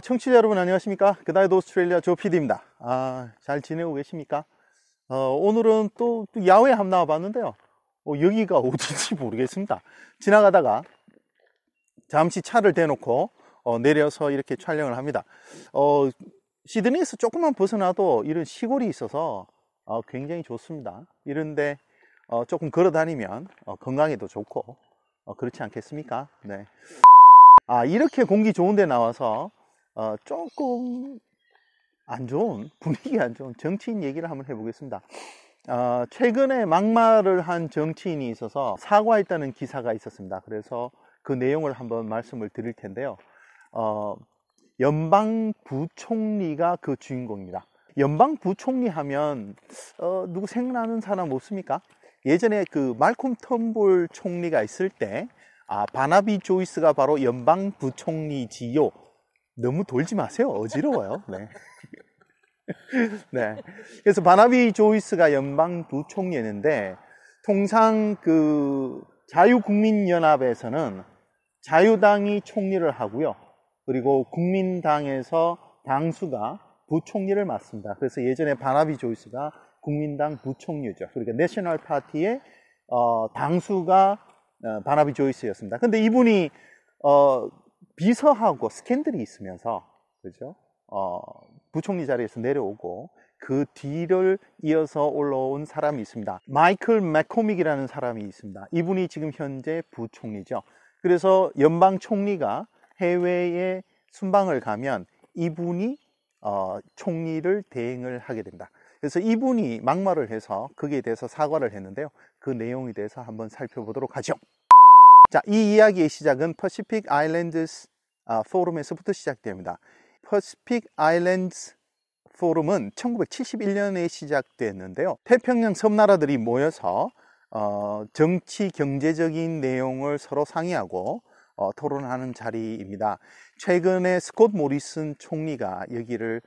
청취자 여러분 안녕하십니까? 그다이드 오스트레일리아 조 PD입니다. 잘 지내고 계십니까? 오늘은 또 야외에 한번 나와봤는데요. 여기가 어딘지 모르겠습니다. 지나가다가 잠시 차를 대놓고 내려서 이렇게 촬영을 합니다. 시드니에서 조금만 벗어나도 이런 시골이 있어서 굉장히 좋습니다. 이런데 조금 걸어 다니면 건강에도 좋고 그렇지 않겠습니까? 네. 이렇게 공기 좋은 데 나와서 조금 안 좋은, 분위기 안 좋은 정치인 얘기를 한번 해보겠습니다. 최근에 막말을 한 정치인이 있어서 사과했다는 기사가 있었습니다. 그래서 그 내용을 한번 말씀을 드릴 텐데요. 연방부총리가 그 주인공입니다. 연방부총리 하면 누구 생각나는 사람 없습니까? 예전에 그 말콤 턴볼 총리가 있을 때 바나비 조이스가 바로 연방부총리지요. 너무 돌지 마세요. 어지러워요. 네. 네. 그래서 바나비 조이스가 연방부총리였는데, 통상 그 자유국민연합에서는 자유당이 총리를 하고요. 그리고 국민당에서 당수가 부총리를 맡습니다. 그래서 예전에 바나비 조이스가 국민당 부총리죠. 그러니까 내셔널 파티의 당수가 바나비 조이스였습니다. 근데 이분이 비서하고 스캔들이 있으면서, 그죠? 부총리 자리에서 내려오고 그 뒤를 이어서 올라온 사람이 있습니다. 마이클 맥코믹이라는 사람이 있습니다. 이분이 지금 현재 부총리죠. 그래서 연방 총리가 해외에 순방을 가면 이분이 총리를 대행을 하게 됩니다. 그래서 이분이 막말을 해서 거기에 대해서 사과를 했는데요. 그 내용에 대해서 한번 살펴보도록 하죠. 자, 이 이야기의 시작은 퍼시픽 아일랜드스 포럼에서부터 시작됩니다. 퍼시픽 아일랜드스 포럼은 1971년에 시작됐는데요. 태평양 섬나라들이 모여서 정치, 경제적인 내용을 서로 상의하고 토론하는 자리입니다. 최근에 스콧 모리슨 총리가 여기를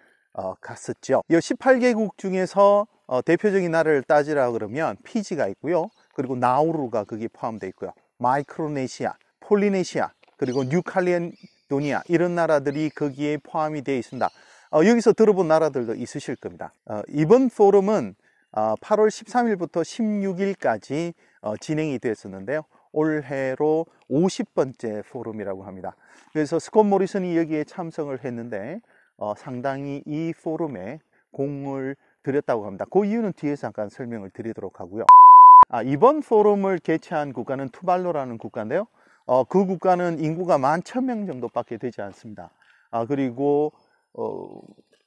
갔었죠. 이 18개국 중에서 대표적인 나라를 따지라 그러면 피지가 있고요. 그리고 나우루가 거기에 포함되어 있고요. 마이크로네시아, 폴리네시아, 그리고 뉴칼리도니아 이런 나라들이 거기에 포함이 되어 있습니다. 여기서 들어본 나라들도 있으실 겁니다. 이번 포럼은 8월 13일부터 16일까지 진행이 됐었는데요. 올해로 50번째 포럼이라고 합니다. 그래서 스콧 모리슨이 여기에 참석을 했는데 상당히 이 포럼에 공을 들였다고 합니다. 그 이유는 뒤에서 잠깐 설명을 드리도록 하고요. 이번 포럼을 개최한 국가는 투발루라는 국가인데요. 그 국가는 인구가 11,000명 정도밖에 되지 않습니다. 그리고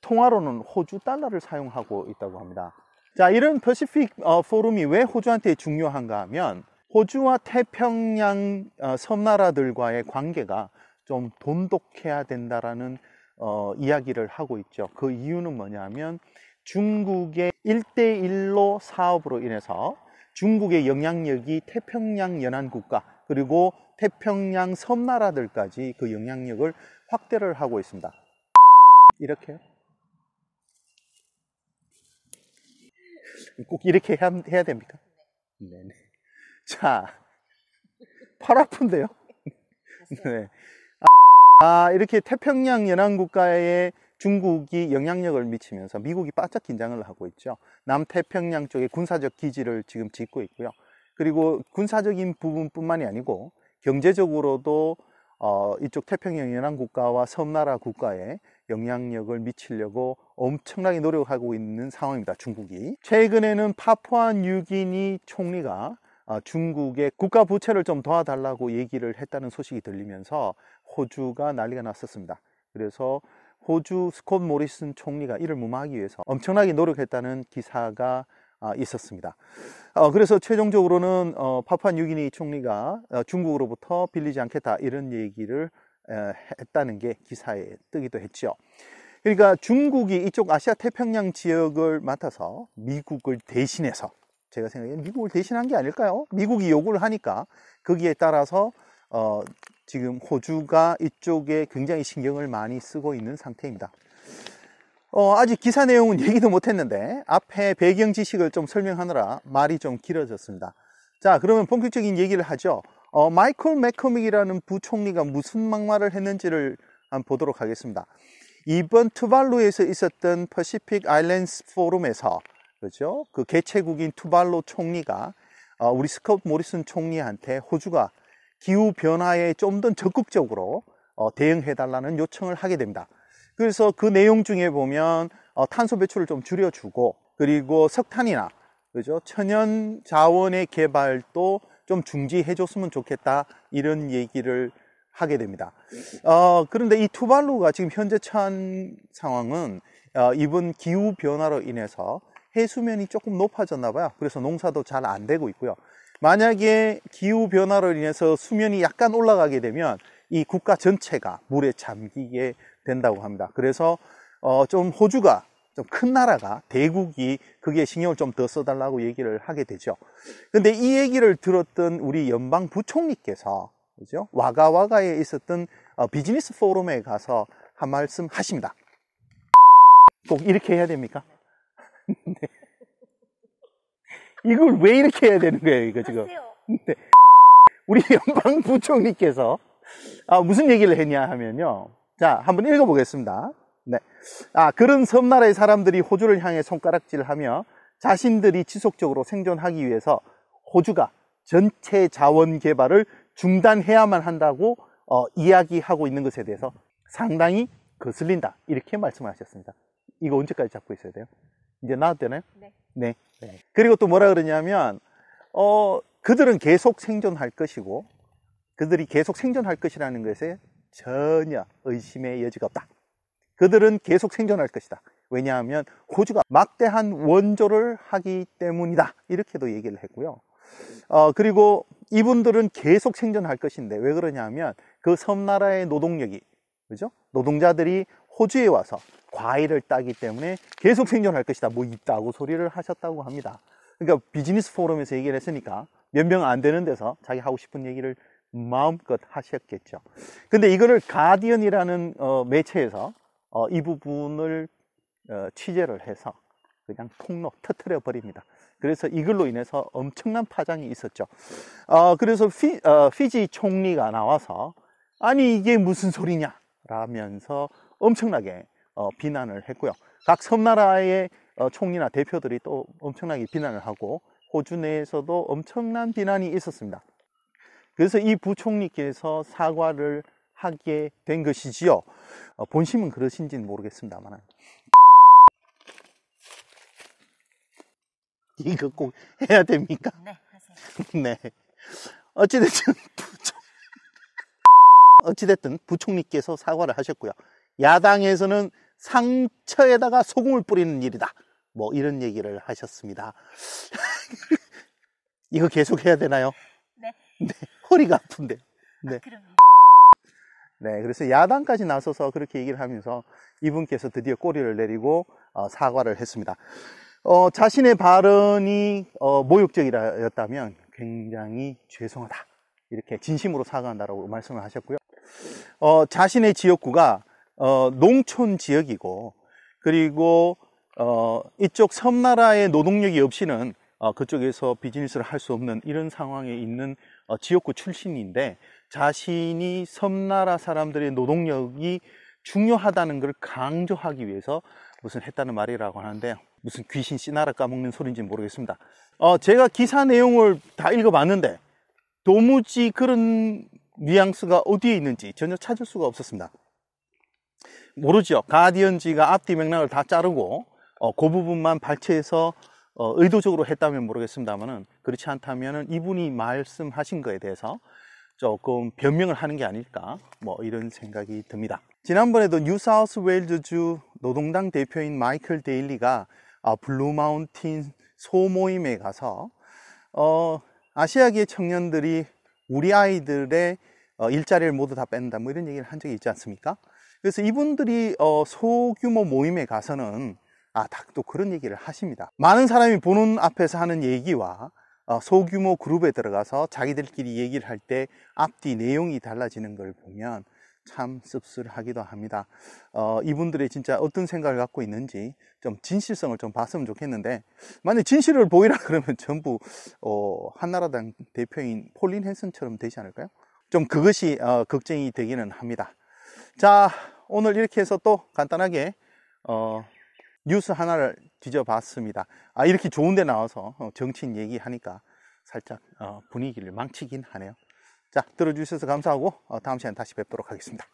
통화로는 호주 달러를 사용하고 있다고 합니다. 자, 이런 퍼시픽 포럼이 왜 호주한테 중요한가 하면 호주와 태평양 섬나라들과의 관계가 좀 돈독해야 된다라는 이야기를 하고 있죠. 그 이유는 뭐냐면 중국의 1대1로 사업으로 인해서 중국의 영향력이 태평양 연안국가 그리고 태평양 섬나라들까지 그 영향력을 확대를 하고 있습니다. 이렇게요? 꼭 이렇게 해야 됩니까? 네네. 자, 팔 아픈데요? 네. 이렇게 태평양 연안국가에 중국이 영향력을 미치면서 미국이 바짝 긴장을 하고 있죠. 남태평양 쪽에 군사적 기지를 지금 짓고 있고요. 그리고 군사적인 부분뿐만이 아니고 경제적으로도 이쪽 태평양 연안국가와 섬나라 국가에 영향력을 미치려고 엄청나게 노력하고 있는 상황입니다. 중국이. 최근에는 파푸아 뉴기니 총리가 중국의 국가 부채를 좀 도와달라고 얘기를 했다는 소식이 들리면서 호주가 난리가 났었습니다. 그래서 호주 스콧 모리슨 총리가 이를 무마하기 위해서 엄청나게 노력했다는 기사가 있었습니다. 그래서 최종적으로는 파푸아 뉴기니 총리가 중국으로부터 빌리지 않겠다 이런 얘기를 했다는 게 기사에 뜨기도 했죠. 그러니까 중국이 이쪽 아시아 태평양 지역을 맡아서 미국을 대신해서, 제가 생각에 미국을 대신한 게 아닐까요? 미국이 요구를 하니까 거기에 따라서 지금 호주가 이쪽에 굉장히 신경을 많이 쓰고 있는 상태입니다. 아직 기사 내용은 얘기도 못했는데 앞에 배경 지식을 좀 설명하느라 말이 좀 길어졌습니다. 자, 그러면 본격적인 얘기를 하죠. 마이클 맥코믹이라는 부총리가 무슨 막말을 했는지를 한번 보도록 하겠습니다. 이번 투발루에서 있었던 퍼시픽 아일랜드 포럼에서, 그죠? 그 개최국인 투발루 총리가 우리 스콧 모리슨 총리한테 호주가 기후 변화에 좀 더 적극적으로 대응해달라는 요청을 하게 됩니다. 그래서 그 내용 중에 보면 탄소 배출을 좀 줄여주고, 그리고 석탄이나, 그죠? 천연 자원의 개발도 좀 중지해줬으면 좋겠다, 이런 얘기를 하게 됩니다. 그런데 이 투발루가 지금 현재 처한 상황은 이번 기후 변화로 인해서 해수면이 조금 높아졌나 봐요. 그래서 농사도 잘 안 되고 있고요. 만약에 기후 변화로 인해서 수면이 약간 올라가게 되면 이 국가 전체가 물에 잠기게 된다고 합니다. 그래서 좀 호주가 좀 큰 나라가, 대국이 그게 신경을 좀 더 써달라고 얘기를 하게 되죠. 근데 이 얘기를 들었던 우리 연방 부총리께서, 그죠? 와가와가에 있었던 비즈니스 포럼에 가서 한 말씀 하십니다. 꼭 이렇게 해야 됩니까? 네. 이걸 왜 이렇게 해야 되는 거예요, 이거 지금? 네. 우리 연방 부총리께서 무슨 얘기를 했냐 하면요. 자, 한번 읽어보겠습니다. 네. 그런 섬나라의 사람들이 호주를 향해 손가락질하며 자신들이 지속적으로 생존하기 위해서 호주가 전체 자원 개발을 중단해야만 한다고 이야기하고 있는 것에 대해서 상당히 거슬린다, 이렇게 말씀하셨습니다. 이거 언제까지 잡고 있어야 돼요? 이제 나와도 되나요? 네. 네. 그리고 또 뭐라 그러냐면 그들은 계속 생존할 것이고, 그들이 계속 생존할 것이라는 것에 전혀 의심의 여지가 없다. 그들은 계속 생존할 것이다. 왜냐하면 호주가 막대한 원조를 하기 때문이다, 이렇게도 얘기를 했고요. 그리고 이분들은 계속 생존할 것인데 왜 그러냐면 그 섬나라의 노동력이, 그죠? 노동자들이 호주에 와서 과일을 따기 때문에 계속 생존할 것이다, 뭐 있다고 소리를 하셨다고 합니다. 그러니까 비즈니스 포럼에서 얘기를 했으니까 몇 명 안 되는 데서 자기 하고 싶은 얘기를 마음껏 하셨겠죠. 근데 이거를 가디언이라는 매체에서 이 부분을 취재를 해서 그냥 통로 터뜨려 버립니다. 그래서 이걸로 인해서 엄청난 파장이 있었죠. 그래서 피지 총리가 나와서 아니 이게 무슨 소리냐 라면서 엄청나게 비난을 했고요. 각 섬나라의 총리나 대표들이 또 엄청나게 비난을 하고 호주 내에서도 엄청난 비난이 있었습니다. 그래서 이 부총리께서 사과를 하게 된 것이지요. 본심은 그러신지는 모르겠습니다만 이거 꼭 해야 됩니까? 네, 하세요. 네. 어찌됐든 부총리께서 사과를 하셨고요. 야당에서는 상처에다가 소금을 뿌리는 일이다, 뭐 이런 얘기를 하셨습니다. 이거 계속 해야 되나요? 네. 네. 허리가 아픈데. 네. 그럼. 네. 그래서 야당까지 나서서 그렇게 얘기를 하면서 이분께서 드디어 꼬리를 내리고 사과를 했습니다. 자신의 발언이 모욕적이었다면 굉장히 죄송하다, 이렇게 진심으로 사과한다라고 말씀을 하셨고요. 자신의 지역구가 농촌 지역이고, 그리고 이쪽 섬나라의 노동력이 없이는 그쪽에서 비즈니스를 할 수 없는 이런 상황에 있는 지역구 출신인데, 자신이 섬나라 사람들의 노동력이 중요하다는 걸 강조하기 위해서 무슨 했다는 말이라고 하는데, 무슨 귀신 씨나라 까먹는 소리인지 모르겠습니다. 제가 기사 내용을 다 읽어봤는데 도무지 그런 뉘앙스가 어디에 있는지 전혀 찾을 수가 없었습니다. 모르죠. 가디언지가 앞뒤 맥락을 다 자르고 그 부분만 발췌해서 의도적으로 했다면 모르겠습니다만은, 그렇지 않다면 이분이 말씀하신 거에 대해서 조금 변명을 하는 게 아닐까, 뭐 이런 생각이 듭니다. 지난번에도 뉴사우스웨일즈주 노동당 대표인 마이클 데일리가 블루 마운틴 소모임에 가서 아시아계 청년들이 우리 아이들의 일자리를 모두 다 뺀다, 뭐 이런 얘기를 한 적이 있지 않습니까? 그래서 이분들이 소규모 모임에 가서는 또 그런 얘기를 하십니다. 많은 사람이 보는 앞에서 하는 얘기와 소규모 그룹에 들어가서 자기들끼리 얘기를 할 때 앞뒤 내용이 달라지는 걸 보면 참 씁쓸하기도 합니다. 이분들이 진짜 어떤 생각을 갖고 있는지 좀 진실성을 좀 봤으면 좋겠는데, 만약 진실을 보이라 그러면 전부 한나라당 대표인 폴린 헨슨처럼 되지 않을까요? 좀 그것이 걱정이 되기는 합니다. 자, 오늘 이렇게 해서 또 간단하게 뉴스 하나를 뒤져봤습니다. 이렇게 좋은 데 나와서 정치인 얘기하니까 살짝 분위기를 망치긴 하네요. 자, 들어주셔서 감사하고 다음 시간에 다시 뵙도록 하겠습니다.